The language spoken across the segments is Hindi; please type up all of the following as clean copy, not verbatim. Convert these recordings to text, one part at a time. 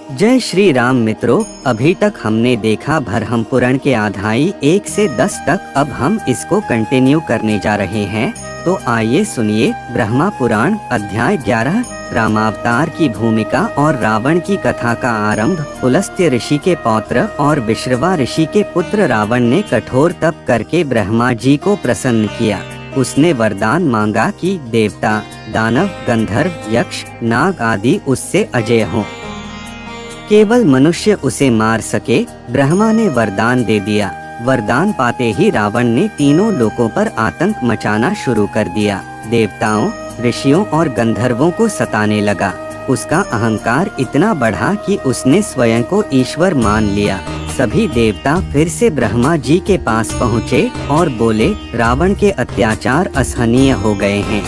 जय श्री राम मित्रों, अभी तक हमने देखा भरहम पुराण के अध्याय 1 से 10 तक। अब हम इसको कंटिन्यू करने जा रहे हैं। तो आइए सुनिए ब्रह्मा पुराण अध्याय 11 रामावतार की भूमिका और रावण की कथा का आरंभ। पुलस्त्य ऋषि के पौत्र और विश्रवा ऋषि के पुत्र रावण ने कठोर तप करके ब्रह्मा जी को प्रसन्न किया। उसने वरदान मांगा कि देवता, दानव, गंधर्व, यक्ष, नाग आदि उससे अजेय हों, केवल मनुष्य उसे मार सके। ब्रह्मा ने वरदान दे दिया। वरदान पाते ही रावण ने तीनों लोकों पर आतंक मचाना शुरू कर दिया। देवताओं, ऋषियों और गंधर्वों को सताने लगा। उसका अहंकार इतना बढ़ा कि उसने स्वयं को ईश्वर मान लिया। सभी देवता फिर से ब्रह्मा जी के पास पहुँचे और बोले, रावण के अत्याचार असहनीय हो गए हैं।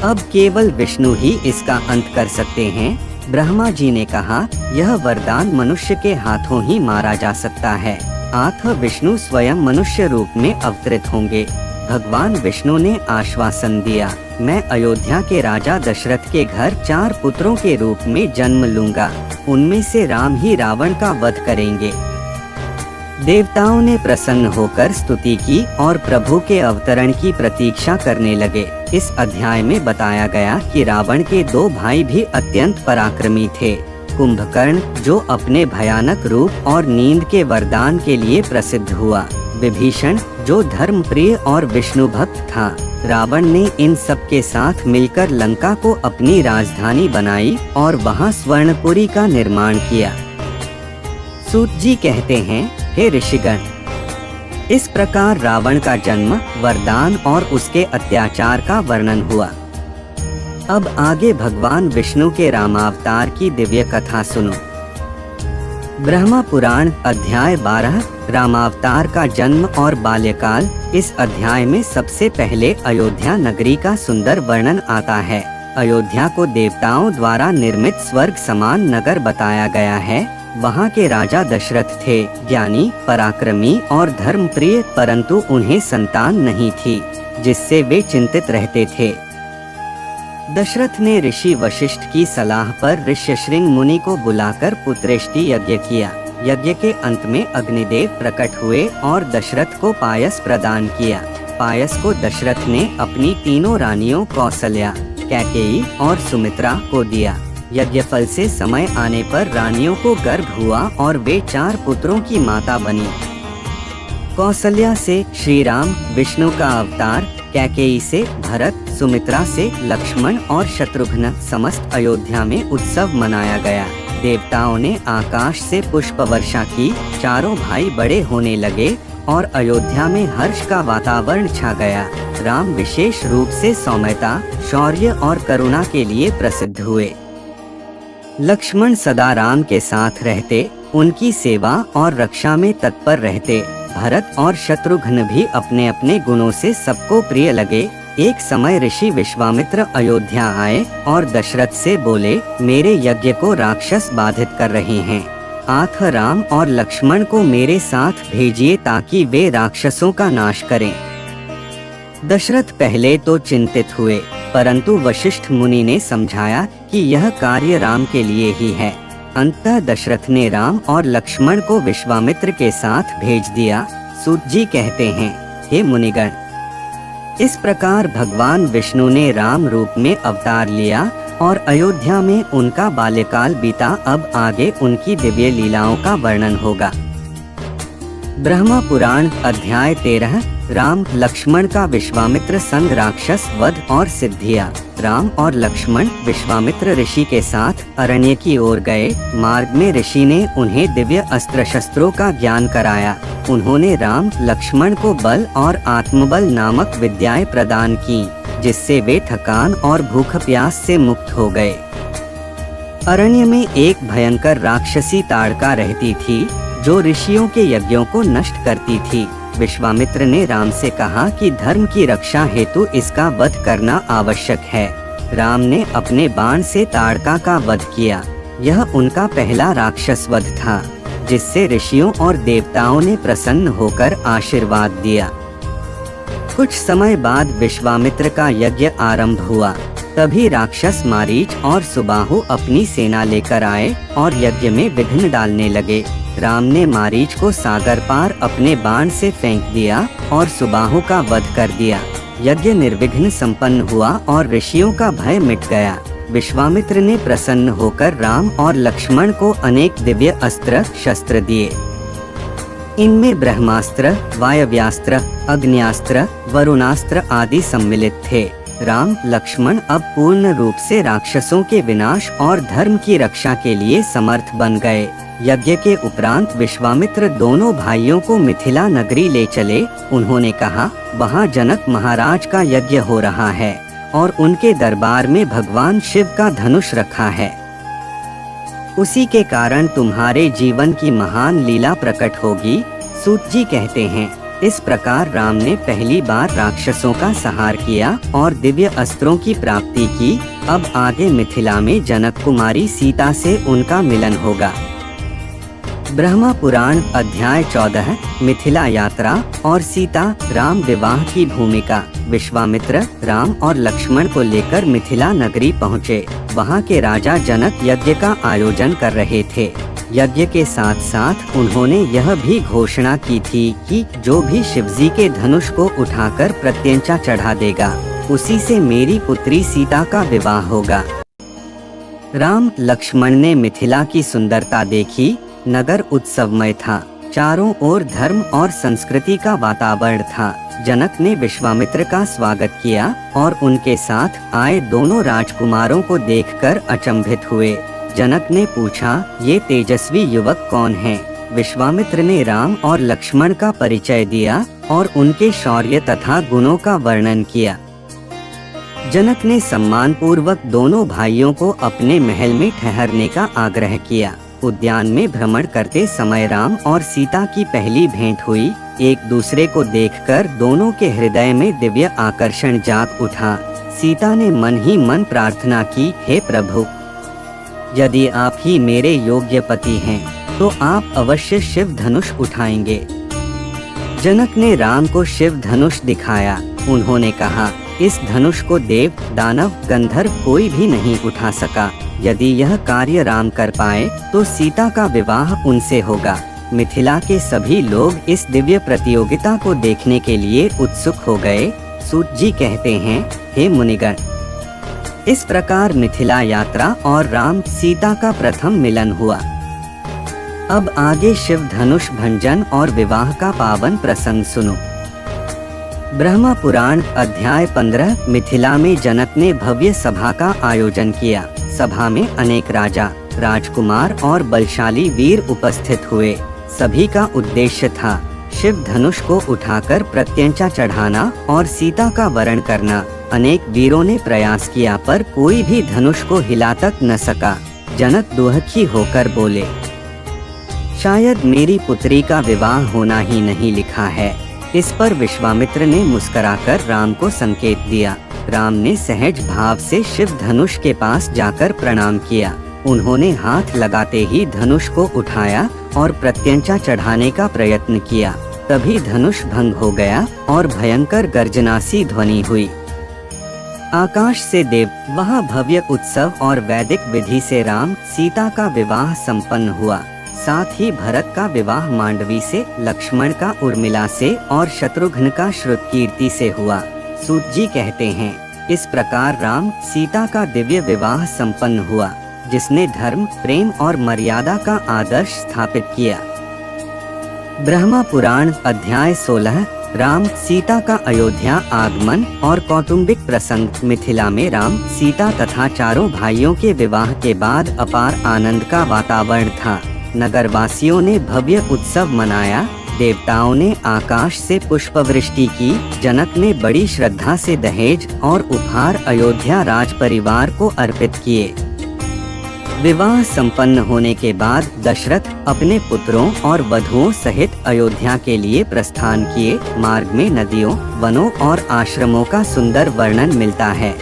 अब केवल विष्णु ही इसका अंत कर सकते हैं। ब्रह्मा जी ने कहा, यह वरदान मनुष्य के हाथों ही मारा जा सकता है। अतः विष्णु स्वयं मनुष्य रूप में अवतरित होंगे। भगवान विष्णु ने आश्वासन दिया, मैं अयोध्या के राजा दशरथ के घर 4 पुत्रों के रूप में जन्म लूंगा। उनमें से राम ही रावण का वध करेंगे। देवताओं ने प्रसन्न होकर स्तुति की और प्रभु के अवतरण की प्रतीक्षा करने लगे। इस अध्याय में बताया गया कि रावण के 2 भाई भी अत्यंत पराक्रमी थे। कुंभकर्ण, जो अपने भयानक रूप और नींद के वरदान के लिए प्रसिद्ध हुआ। विभीषण, जो धर्म प्रिय और विष्णु भक्त था। रावण ने इन सब के साथ मिलकर लंका को अपनी राजधानी बनाई और वहां स्वर्णपुरी का निर्माण किया। सूत जी कहते हैं, हे ऋषिगण, इस प्रकार रावण का जन्म, वरदान और उसके अत्याचार का वर्णन हुआ। अब आगे भगवान विष्णु के रामावतार की दिव्य कथा सुनो। ब्रह्मा पुराण अध्याय 12 रामावतार का जन्म और बाल्यकाल। इस अध्याय में सबसे पहले अयोध्या नगरी का सुंदर वर्णन आता है। अयोध्या को देवताओं द्वारा निर्मित स्वर्ग समान नगर बताया गया है। वहाँ के राजा दशरथ थे, ज्ञानी, पराक्रमी और धर्मप्रिय, परंतु उन्हें संतान नहीं थी, जिससे वे चिंतित रहते थे। दशरथ ने ऋषि वशिष्ठ की सलाह पर ऋष्यशृंग मुनि को बुलाकर पुत्रेष्टि यज्ञ किया। यज्ञ के अंत में अग्निदेव प्रकट हुए और दशरथ को पायस प्रदान किया। पायस को दशरथ ने अपनी तीनों रानियों कौसल्या, कैकेयी और सुमित्रा को दिया। यज्ञफल से समय आने पर रानियों को गर्भ हुआ और वे 4 पुत्रों की माता बनी। कौसल्या से श्री राम, विष्णु का अवतार, कैकेयी से भरत, सुमित्रा से लक्ष्मण और शत्रुघ्न। समस्त अयोध्या में उत्सव मनाया गया। देवताओं ने आकाश से पुष्प वर्षा की। चारों भाई बड़े होने लगे और अयोध्या में हर्ष का वातावरण छा गया। राम विशेष रूप से सौम्यता, शौर्य और करुणा के लिए प्रसिद्ध हुए। लक्ष्मण सदा राम के साथ रहते, उनकी सेवा और रक्षा में तत्पर रहते। भरत और शत्रुघ्न भी अपने अपने गुणों से सबको प्रिय लगे। एक समय ऋषि विश्वामित्र अयोध्या आए और दशरथ से बोले, मेरे यज्ञ को राक्षस बाधित कर रहे हैं। आप राम और लक्ष्मण को मेरे साथ भेजिए ताकि वे राक्षसों का नाश करें। दशरथ पहले तो चिंतित हुए, परंतु वशिष्ठ मुनि ने समझाया कि यह कार्य राम के लिए ही है। अंततः दशरथ ने राम और लक्ष्मण को विश्वामित्र के साथ भेज दिया। सूत जी कहते हैं, हे मुनिगण, इस प्रकार भगवान विष्णु ने राम रूप में अवतार लिया और अयोध्या में उनका बाल्यकाल बीता। अब आगे उनकी दिव्य लीलाओं का वर्णन होगा। ब्रह्मा पुराण अध्याय 13 राम लक्ष्मण का विश्वामित्र संग राक्षस वध और सिद्धियां। राम और लक्ष्मण विश्वामित्र ऋषि के साथ अरण्य की ओर गए। मार्ग में ऋषि ने उन्हें दिव्य अस्त्र शस्त्रों का ज्ञान कराया। उन्होंने राम लक्ष्मण को बल और आत्मबल नामक विद्याएं प्रदान की, जिससे वे थकान और भूख प्यास से मुक्त हो गए। अरण्य में एक भयंकर राक्षसी ताड़का रहती थी, जो ऋषियों के यज्ञों को नष्ट करती थी। विश्वामित्र ने राम से कहा कि धर्म की रक्षा हेतु इसका वध करना आवश्यक है। राम ने अपने बाण से ताड़का का वध किया। यह उनका पहला राक्षस वध था, जिससे ऋषियों और देवताओं ने प्रसन्न होकर आशीर्वाद दिया। कुछ समय बाद विश्वामित्र का यज्ञ आरंभ हुआ। तभी राक्षस मारीच और सुबाहु अपनी सेना लेकर आए और यज्ञ में विघ्न डालने लगे। राम ने मारीच को सागर पार अपने बाण से फेंक दिया और सुबाहु का वध कर दिया। यज्ञ निर्विघ्न संपन्न हुआ और ऋषियों का भय मिट गया। विश्वामित्र ने प्रसन्न होकर राम और लक्ष्मण को अनेक दिव्य अस्त्र शस्त्र दिए। इनमें ब्रह्मास्त्र, वायव्यास्त्र, अग्न्यास्त्र, वरुणास्त्र आदि सम्मिलित थे। राम लक्ष्मण अब पूर्ण रूप से राक्षसों के विनाश और धर्म की रक्षा के लिए समर्थ बन गए। यज्ञ के उपरांत विश्वामित्र दोनों भाइयों को मिथिला नगरी ले चले। उन्होंने कहा, वहाँ जनक महाराज का यज्ञ हो रहा है और उनके दरबार में भगवान शिव का धनुष रखा है। उसी के कारण तुम्हारे जीवन की महान लीला प्रकट होगी। सूत जी कहते हैं, इस प्रकार राम ने पहली बार राक्षसों का संहार किया और दिव्य अस्त्रों की प्राप्ति की। अब आगे मिथिला में जनक कुमारी सीता से उनका मिलन होगा। ब्रह्मा पुराण अध्याय 14 मिथिला यात्रा और सीता राम विवाह की भूमिका। विश्वामित्र राम और लक्ष्मण को लेकर मिथिला नगरी पहुँचे। वहाँ के राजा जनक यज्ञ का आयोजन कर रहे थे। यज्ञ के साथ साथ उन्होंने यह भी घोषणा की थी कि जो भी शिवजी के धनुष को उठाकर प्रत्यंचा चढ़ा देगा, उसी से मेरी पुत्री सीता का विवाह होगा। राम लक्ष्मण ने मिथिला की सुंदरता देखी। नगर उत्सवमय था। चारों ओर धर्म और संस्कृति का वातावरण था। जनक ने विश्वामित्र का स्वागत किया और उनके साथ आए दोनों राजकुमारों को देखकर अचंभित हुए। जनक ने पूछा, ये तेजस्वी युवक कौन हैं? विश्वामित्र ने राम और लक्ष्मण का परिचय दिया और उनके शौर्य तथा गुणों का वर्णन किया। जनक ने सम्मान पूर्वक दोनों भाइयों को अपने महल में ठहरने का आग्रह किया। उद्यान में भ्रमण करते समय राम और सीता की पहली भेंट हुई। एक दूसरे को देखकर दोनों के हृदय में दिव्य आकर्षण जाग उठा। सीता ने मन ही मन प्रार्थना की, हे प्रभु, यदि आप ही मेरे योग्य पति हैं, तो आप अवश्य शिव धनुष उठाएंगे। जनक ने राम को शिव धनुष दिखाया। उन्होंने कहा, इस धनुष को देव, दानव, गंधर्व कोई भी नहीं उठा सका। यदि यह कार्य राम कर पाए तो सीता का विवाह उनसे होगा। मिथिला के सभी लोग इस दिव्य प्रतियोगिता को देखने के लिए उत्सुक हो गए। सूत जी कहते हैं, हे मुनिगण, इस प्रकार मिथिला यात्रा और राम सीता का प्रथम मिलन हुआ। अब आगे शिव धनुष भंजन और विवाह का पावन प्रसंग सुनो। ब्रह्मा पुराण अध्याय 15 मिथिला में जनक ने भव्य सभा का आयोजन किया। सभा में अनेक राजा, राजकुमार और बलशाली वीर उपस्थित हुए। सभी का उद्देश्य था शिव धनुष को उठाकर प्रत्यंचा चढ़ाना और सीता का वरण करना। अनेक वीरों ने प्रयास किया पर कोई भी धनुष को हिला तक न सका। जनक दुखी होकर बोले, शायद मेरी पुत्री का विवाह होना ही नहीं लिखा है। इस पर विश्वामित्र ने मुस्कुराकर राम को संकेत दिया। राम ने सहज भाव से शिव धनुष के पास जाकर प्रणाम किया। उन्होंने हाथ लगाते ही धनुष को उठाया और प्रत्यंचा चढ़ाने का प्रयत्न किया। तभी धनुष भंग हो गया और भयंकर गर्जना सी ध्वनि हुई। आकाश से देव, वहाँ भव्य उत्सव और वैदिक विधि से राम सीता का विवाह संपन्न हुआ। साथ ही भरत का विवाह मांडवी से, लक्ष्मण का उर्मिला से और शत्रुघ्न का श्रुतकीर्ति से हुआ। सूत जी कहते हैं, इस प्रकार राम सीता का दिव्य विवाह संपन्न हुआ, जिसने धर्म, प्रेम और मर्यादा का आदर्श स्थापित किया। ब्रह्मा पुराण अध्याय 16 राम सीता का अयोध्या आगमन और कौटुंबिक प्रसंग। मिथिला में राम, सीता तथा चारों भाइयों के विवाह के बाद अपार आनंद का वातावरण था। नगरवासियों ने भव्य उत्सव मनाया। देवताओं ने आकाश से पुष्पवृष्टि की। जनक ने बड़ी श्रद्धा से दहेज और उपहार अयोध्या राज परिवार को अर्पित किए। विवाह संपन्न होने के बाद दशरथ अपने पुत्रों और वधुओं सहित अयोध्या के लिए प्रस्थान किए। मार्ग में नदियों, वनों और आश्रमों का सुंदर वर्णन मिलता है।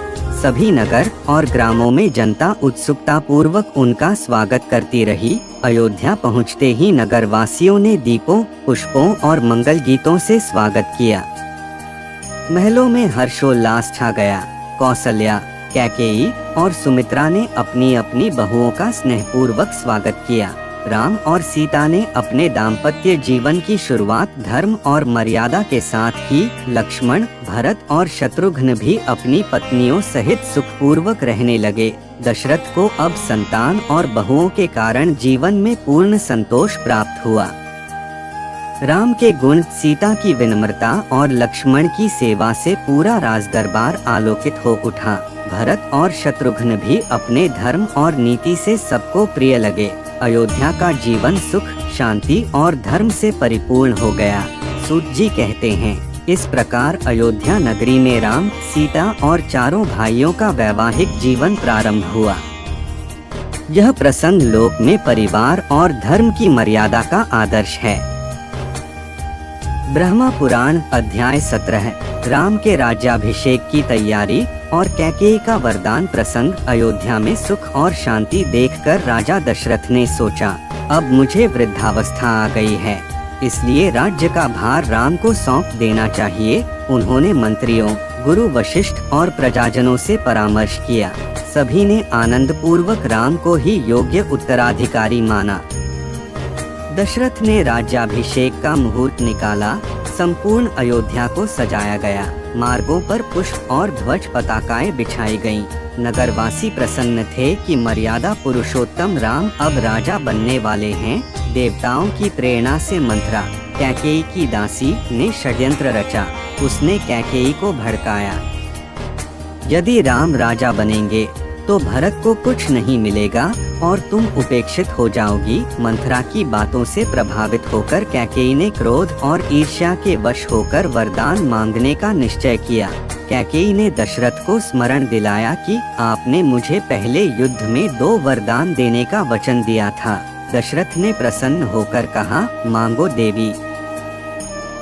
सभी नगर और ग्रामों में जनता उत्सुकता पूर्वक उनका स्वागत करती रही। अयोध्या पहुंचते ही नगरवासियों ने दीपों, पुष्पों और मंगल गीतों से स्वागत किया। महलों में हर्षोल्लास छा गया। कौसल्या, कैकेयी और सुमित्रा ने अपनी अपनी बहुओं का स्नेहपूर्वक स्वागत किया। राम और सीता ने अपने दाम्पत्य जीवन की शुरुआत धर्म और मर्यादा के साथ की। लक्ष्मण, भरत और शत्रुघ्न भी अपनी पत्नियों सहित सुखपूर्वक रहने लगे। दशरथ को अब संतान और बहुओं के कारण जीवन में पूर्ण संतोष प्राप्त हुआ। राम के गुण, सीता की विनम्रता और लक्ष्मण की सेवा से पूरा राजदरबार आलोकित हो उठा। भरत और शत्रुघ्न भी अपने धर्म और नीति से सबको प्रिय लगे। अयोध्या का जीवन सुख, शांति और धर्म से परिपूर्ण हो गया। सूत जी कहते हैं, इस प्रकार अयोध्या नगरी में राम, सीता और चारों भाइयों का वैवाहिक जीवन प्रारंभ हुआ। यह प्रसन्न लोक में परिवार और धर्म की मर्यादा का आदर्श है। ब्रह्मा पुराण अध्याय 17। राम के राज्याभिषेक की तैयारी और कैकेयी का वरदान प्रसंग। अयोध्या में सुख और शांति देखकर राजा दशरथ ने सोचा, अब मुझे वृद्धावस्था आ गई है, इसलिए राज्य का भार राम को सौंप देना चाहिए। उन्होंने मंत्रियों, गुरु वशिष्ठ और प्रजाजनों से परामर्श किया। सभी ने आनंद पूर्वक राम को ही योग्य उत्तराधिकारी माना। दशरथ ने राज्याभिषेक का मुहूर्त निकाला। संपूर्ण अयोध्या को सजाया गया। मार्गों पर पुष्प और ध्वज पताकाएं बिछाई गईं। नगरवासी प्रसन्न थे कि मर्यादा पुरुषोत्तम राम अब राजा बनने वाले हैं। देवताओं की प्रेरणा से मंथरा, कैकेयी की दासी, ने षड्यंत्र रचा। उसने कैकेयी को भड़काया, यदि राम राजा बनेंगे तो भरत को कुछ नहीं मिलेगा और तुम उपेक्षित हो जाओगी। मंथरा की बातों से प्रभावित होकर कैकेयी ने क्रोध और ईर्ष्या के वश होकर वरदान मांगने का निश्चय किया। कैकेयी ने दशरथ को स्मरण दिलाया कि आपने मुझे पहले युद्ध में 2 वरदान देने का वचन दिया था। दशरथ ने प्रसन्न होकर कहा, मांगो देवी,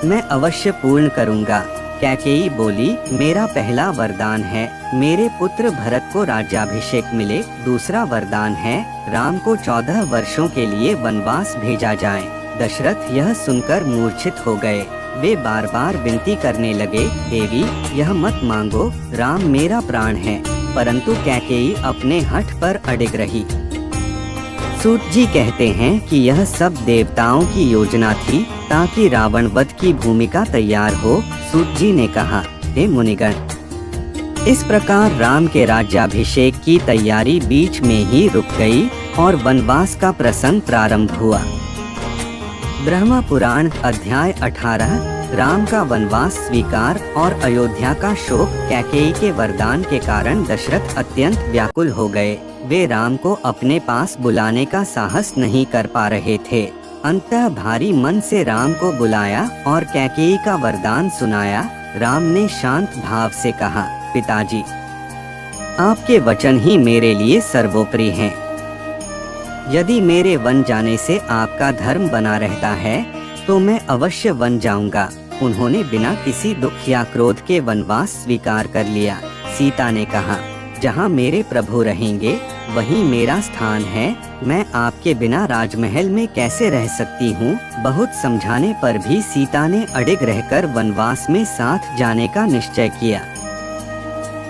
मैं अवश्य पूर्ण करूँगा। कैकेयी बोली, मेरा पहला वरदान है मेरे पुत्र भरत को राज्याभिषेक मिले। दूसरा वरदान है राम को 14 वर्षों के लिए वनवास भेजा जाए। दशरथ यह सुनकर मूर्छित हो गए। वे बार बार विनती करने लगे, देवी यह मत मांगो, राम मेरा प्राण है। परंतु कैकेयी अपने हठ पर अडिग रही। सूत जी कहते हैं कि यह सब देवताओं की योजना थी ताकि रावण वध की भूमिका तैयार हो। सूत जी ने कहा, हे मुनिगण, इस प्रकार राम के राज्याभिषेक की तैयारी बीच में ही रुक गई और वनवास का प्रसंग प्रारंभ हुआ। ब्रह्मा पुराण अध्याय 18। राम का वनवास स्वीकार और अयोध्या का शोक। कैकेयी के वरदान के कारण दशरथ अत्यंत व्याकुल हो गए। वे राम को अपने पास बुलाने का साहस नहीं कर पा रहे थे। अंततः भारी मन से राम को बुलाया और कैकेयी का वरदान सुनाया। राम ने शांत भाव से कहा, पिताजी, आपके वचन ही मेरे लिए सर्वोपरि हैं। यदि मेरे वन जाने से आपका धर्म बना रहता है तो मैं अवश्य वन जाऊंगा। उन्होंने बिना किसी दुख या क्रोध के वनवास स्वीकार कर लिया। सीता ने कहा, जहाँ मेरे प्रभु रहेंगे वहीं मेरा स्थान है। मैं आपके बिना राजमहल में कैसे रह सकती हूँ। बहुत समझाने पर भी सीता ने अडिग रहकर वनवास में साथ जाने का निश्चय किया।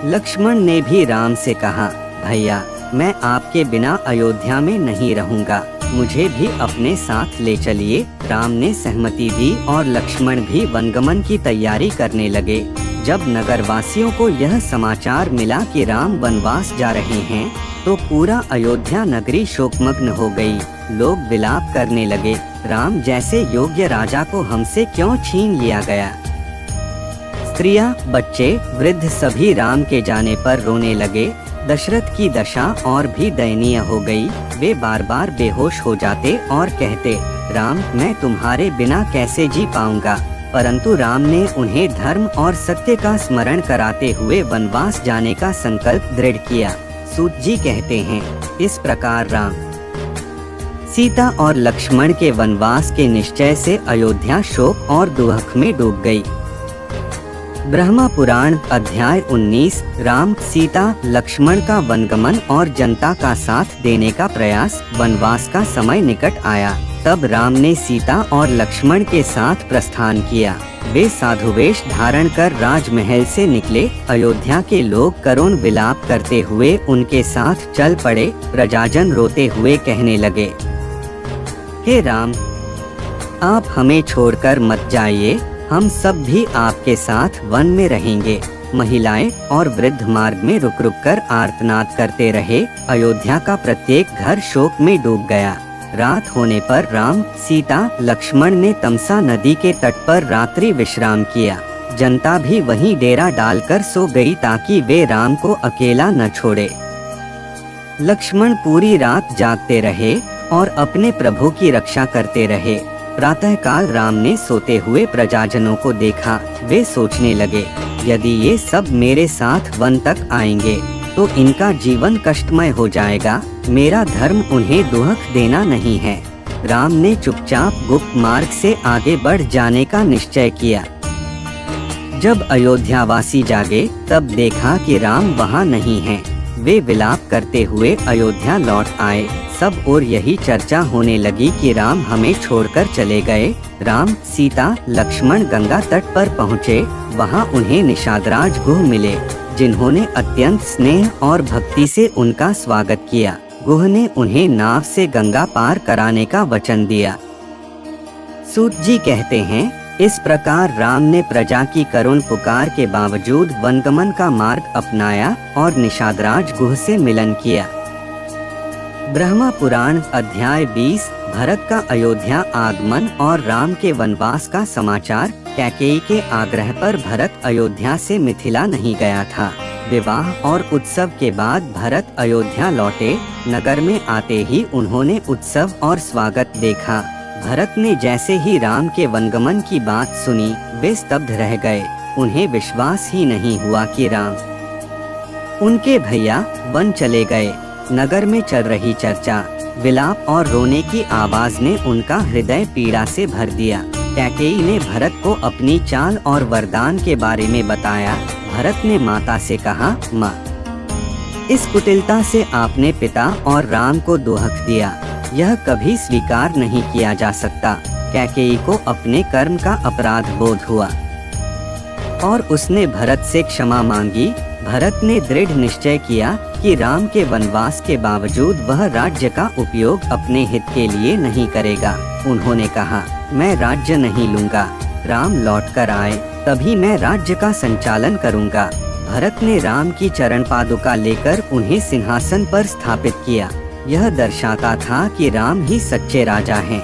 लक्ष्मण ने भी राम से कहा, भैया मैं आपके बिना अयोध्या में नहीं रहूंगा, मुझे भी अपने साथ ले चलिए। राम ने सहमति दी और लक्ष्मण भी वनगमन की तैयारी करने लगे। जब नगरवासियों को यह समाचार मिला कि राम वनवास जा रहे हैं तो पूरा अयोध्या नगरी शोकमग्न हो गई। लोग विलाप करने लगे, राम जैसे योग्य राजा को हमसे क्यों छीन लिया गया। स्त्रियां, बच्चे, वृद्ध सभी राम के जाने पर रोने लगे। दशरथ की दशा और भी दयनीय हो गई। वे बार बार बेहोश हो जाते और कहते, राम मैं तुम्हारे बिना कैसे जी पाऊंगा। परंतु राम ने उन्हें धर्म और सत्य का स्मरण कराते हुए वनवास जाने का संकल्प दृढ़ किया। सूत जी कहते हैं, इस प्रकार राम, सीता और लक्ष्मण के वनवास के निश्चय से अयोध्या शोक और दुख में डूब गई। ब्रह्मा पुराण अध्याय 19। राम, सीता, लक्ष्मण का वनगमन और जनता का साथ देने का प्रयास। वनवास का समय निकट आया। तब राम ने सीता और लक्ष्मण के साथ प्रस्थान किया। वे साधुवेश धारण कर राजमहल से निकले। अयोध्या के लोग करुण विलाप करते हुए उनके साथ चल पड़े। प्रजाजन रोते हुए कहने लगे, हे राम, आप हमें छोड़कर मत जाइए, हम सब भी आपके साथ वन में रहेंगे। महिलाएं और वृद्ध मार्ग में रुक रुक कर आर्तनाद करते रहे। अयोध्या का प्रत्येक घर शोक में डूब गया। रात होने पर राम, सीता, लक्ष्मण ने तमसा नदी के तट पर रात्रि विश्राम किया। जनता भी वहीं डेरा डालकर सो गई ताकि वे राम को अकेला न छोड़े। लक्ष्मण पूरी रात जागते रहे और अपने प्रभु की रक्षा करते रहे। प्रातःकाल राम ने सोते हुए प्रजाजनों को देखा। वे सोचने लगे, यदि ये सब मेरे साथ वन तक आएंगे तो इनका जीवन कष्टमय हो जाएगा। मेरा धर्म उन्हें दुख देना नहीं है। राम ने चुपचाप गुप्त मार्ग से आगे बढ़ जाने का निश्चय किया। जब अयोध्यावासी जागे तब देखा कि राम वहाँ नहीं हैं। वे विलाप करते हुए अयोध्या लौट आए। सब और यही चर्चा होने लगी कि राम हमें छोड़कर चले गए। राम, सीता, लक्ष्मण गंगा तट पर पहुँचे। वहाँ उन्हें निषादराज गुह मिले, जिन्होंने अत्यंत स्नेह और भक्ति से उनका स्वागत किया। गुह ने उन्हें नाव से गंगा पार कराने का वचन दिया। सूत जी कहते हैं, इस प्रकार राम ने प्रजा की करुण पुकार के बावजूद वनगमन का मार्ग अपनाया और निषादराज गुह से मिलन किया। ब्रह्मा पुराण अध्याय 20 भरत का अयोध्या आगमन और राम के वनवास का समाचार। कैकेयी के आग्रह पर भरत अयोध्या से मिथिला नहीं गया था। विवाह और उत्सव के बाद भरत अयोध्या लौटे। नगर में आते ही उन्होंने उत्सव और स्वागत देखा। भरत ने जैसे ही राम के वनगमन की बात सुनी, वे स्तब्ध रह गए। उन्हें विश्वास ही नहीं हुआ कि राम उनके भैया वन चले गए। नगर में चल रही चर्चा, विलाप और रोने की आवाज ने उनका हृदय पीड़ा से भर दिया। कैकेयी ने भरत को अपनी चाल और वरदान के बारे में बताया। भरत ने माता से कहा, माँ, इस कुटिलता से आपने पिता और राम को दुख दिया। यह कभी स्वीकार नहीं किया जा सकता। कैकेयी को अपने कर्म का अपराध बोध हुआ और उसने भरत से क्षमा मांगी। भरत ने दृढ़ निश्चय किया कि राम के वनवास के बावजूद वह राज्य का उपयोग अपने हित के लिए नहीं करेगा। उन्होंने कहा, मैं राज्य नहीं लूंगा। राम लौट कर आए तभी मैं राज्य का संचालन करूंगा। भरत ने राम की चरण पादुका लेकर उन्हें सिंहासन पर स्थापित किया। यह दर्शाता था कि राम ही सच्चे राजा हैं।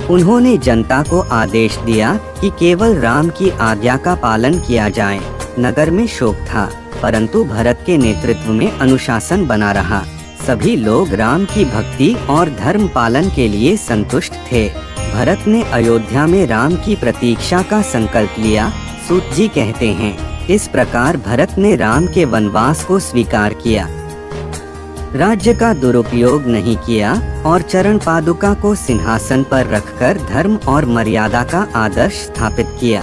उन्होंने जनता को आदेश दिया कि केवल राम की आज्ञा का पालन किया जाए। नगर में शोक था, परंतु भरत के नेतृत्व में अनुशासन बना रहा। सभी लोग राम की भक्ति और धर्म पालन के लिए संतुष्ट थे। भरत ने अयोध्या में राम की प्रतीक्षा का संकल्प लिया। सूत जी कहते हैं, इस प्रकार भरत ने राम के वनवास को स्वीकार किया, राज्य का दुरुपयोग नहीं किया और चरण पादुका को सिंहासन पर रखकर धर्म और मर्यादा का आदर्श स्थापित किया।